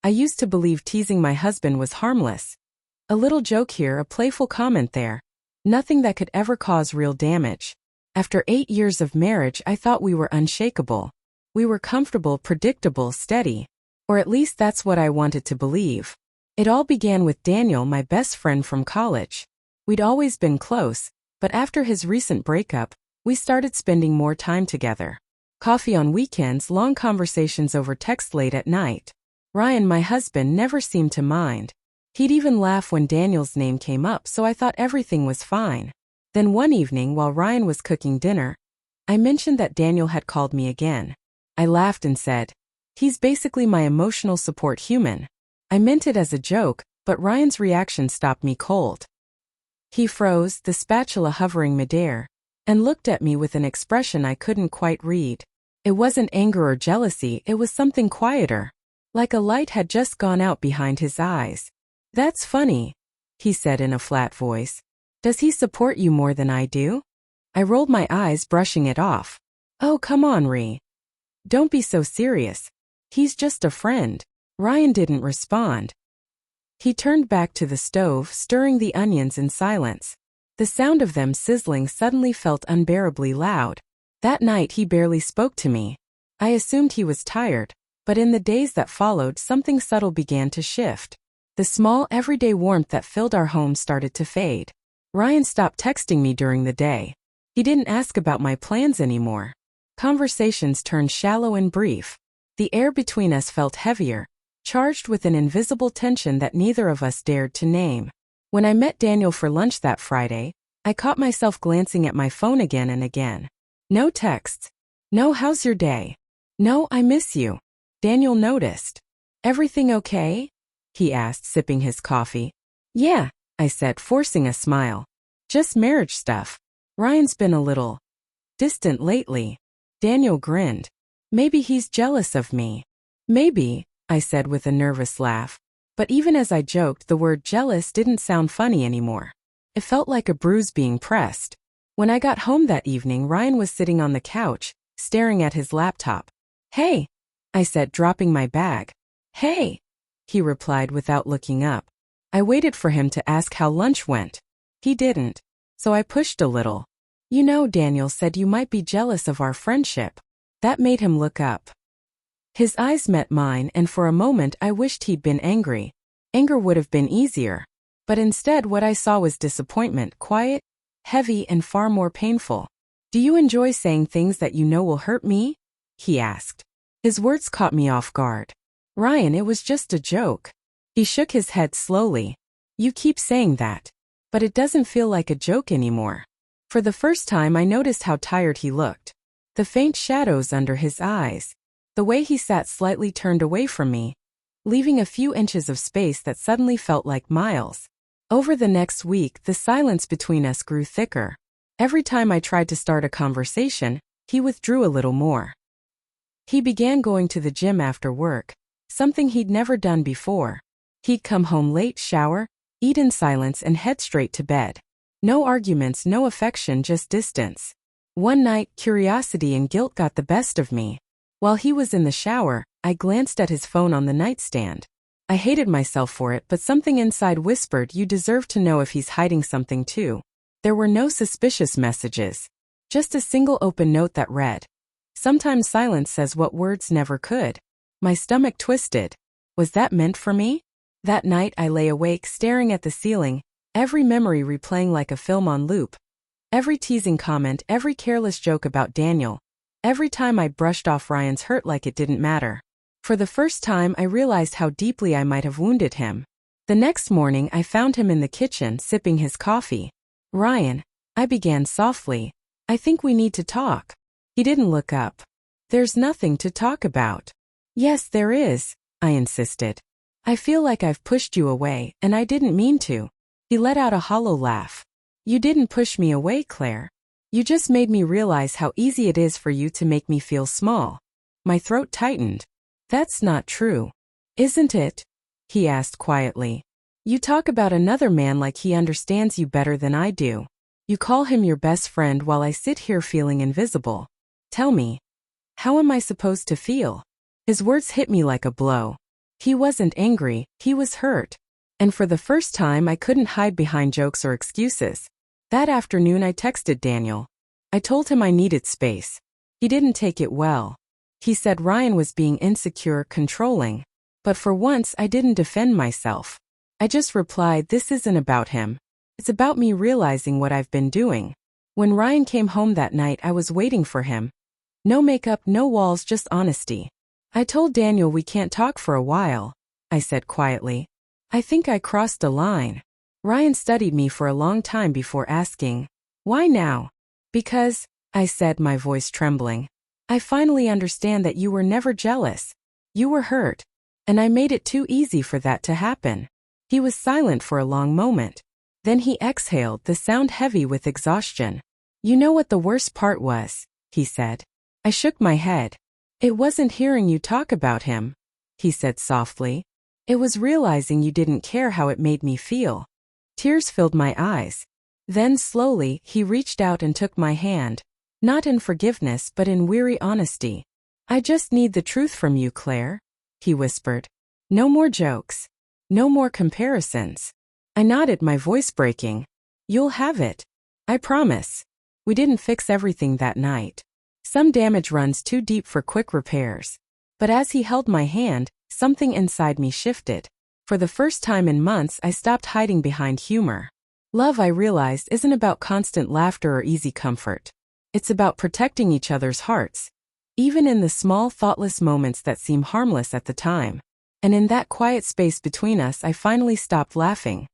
I used to believe teasing my husband was harmless. A little joke here, a playful comment there. Nothing that could ever cause real damage. After 8 years of marriage, I thought we were unshakable. We were comfortable, predictable, steady. Or at least that's what I wanted to believe. It all began with Daniel, my best friend from college. We'd always been close, but after his recent breakup, we started spending more time together. Coffee on weekends, long conversations over text late at night. Ryan, my husband, never seemed to mind. He'd even laugh when Daniel's name came up, so I thought everything was fine. Then one evening, while Ryan was cooking dinner, I mentioned that Daniel had called me again. I laughed and said, "He's basically my emotional support human." I meant it as a joke, but Ryan's reaction stopped me cold. He froze, the spatula hovering midair, and looked at me with an expression I couldn't quite read. It wasn't anger or jealousy, it was something quieter. Like a light had just gone out behind his eyes. "That's funny," he said in a flat voice. "Does he support you more than I do?" I rolled my eyes, brushing it off. "Oh, come on, Ree. Don't be so serious. He's just a friend." Ryan didn't respond. He turned back to the stove, stirring the onions in silence. The sound of them sizzling suddenly felt unbearably loud. That night he barely spoke to me. I assumed he was tired, but in the days that followed, something subtle began to shift. The small, everyday warmth that filled our home started to fade. Ryan stopped texting me during the day. He didn't ask about my plans anymore. Conversations turned shallow and brief. The air between us felt heavier, charged with an invisible tension that neither of us dared to name. When I met Daniel for lunch that Friday, I caught myself glancing at my phone again and again. No texts. No "how's your day?" No "I miss you." Daniel noticed. "Everything okay?" he asked, sipping his coffee. "Yeah," I said, forcing a smile. "Just marriage stuff. Ryan's been a little distant lately." Daniel grinned. "Maybe he's jealous of me." "Maybe," I said with a nervous laugh. But even as I joked, the word jealous didn't sound funny anymore. It felt like a bruise being pressed. When I got home that evening, Ryan was sitting on the couch, staring at his laptop. "Hey," I said, dropping my bag. "Hey," he replied without looking up. I waited for him to ask how lunch went. He didn't, so I pushed a little. "You know, Daniel said you might be jealous of our friendship." That made him look up. His eyes met mine, and for a moment I wished he'd been angry. Anger would have been easier. But instead what I saw was disappointment, quiet, heavy, and far more painful. "Do you enjoy saying things that you know will hurt me?" he asked. His words caught me off guard. "Ryan, it was just a joke." He shook his head slowly. "You keep saying that. But it doesn't feel like a joke anymore." For the first time I noticed how tired he looked. The faint shadows under his eyes. The way he sat slightly turned away from me, leaving a few inches of space that suddenly felt like miles. Over the next week, the silence between us grew thicker. Every time I tried to start a conversation, he withdrew a little more. He began going to the gym after work, something he'd never done before. He'd come home late, shower, eat in silence, and head straight to bed. No arguments, no affection, just distance. One night, curiosity and guilt got the best of me. While he was in the shower, I glanced at his phone on the nightstand. I hated myself for it, but something inside whispered, "You deserve to know if he's hiding something too." There were no suspicious messages. Just a single open note that read, "Sometimes silence says what words never could." My stomach twisted. Was that meant for me? That night I lay awake, staring at the ceiling, every memory replaying like a film on loop. Every teasing comment, every careless joke about Daniel. Every time I brushed off Ryan's hurt like it didn't matter. For the first time, I realized how deeply I might have wounded him. The next morning, I found him in the kitchen, sipping his coffee. "Ryan," I began softly, "I think we need to talk." He didn't look up. "There's nothing to talk about." "Yes, there is," I insisted. "I feel like I've pushed you away, and I didn't mean to." He let out a hollow laugh. "You didn't push me away, Claire. You just made me realize how easy it is for you to make me feel small." My throat tightened. "That's not true. Isn't it?" he asked quietly. "You talk about another man like he understands you better than I do. You call him your best friend while I sit here feeling invisible. Tell me, how am I supposed to feel?" His words hit me like a blow. He wasn't angry, he was hurt. And for the first time I couldn't hide behind jokes or excuses. That afternoon I texted Daniel. I told him I needed space. He didn't take it well. He said Ryan was being insecure, controlling. But for once I didn't defend myself. I just replied, this isn't about him. It's about me realizing what I've been doing. When Ryan came home that night I was waiting for him. No makeup, no walls, just honesty. I told Daniel we can't talk for a while, I said quietly. I think I crossed a line. Ryan studied me for a long time before asking, why now? Because, I said, my voice trembling. I finally understand that you were never jealous. You were hurt. And I made it too easy for that to happen. He was silent for a long moment. Then he exhaled, the sound heavy with exhaustion. You know what the worst part was, he said. I shook my head. It wasn't hearing you talk about him, he said softly. It was realizing you didn't care how it made me feel. Tears filled my eyes. Then slowly, he reached out and took my hand. Not in forgiveness but in weary honesty. I just need the truth from you, Claire, he whispered. No more jokes. No more comparisons. I nodded, my voice breaking. You'll have it. I promise. We didn't fix everything that night. Some damage runs too deep for quick repairs. But as he held my hand, something inside me shifted. For the first time in months I stopped hiding behind humor. Love, I realized, isn't about constant laughter or easy comfort. It's about protecting each other's hearts. Even in the small, thoughtless moments that seem harmless at the time. And in that quiet space between us I finally stopped laughing.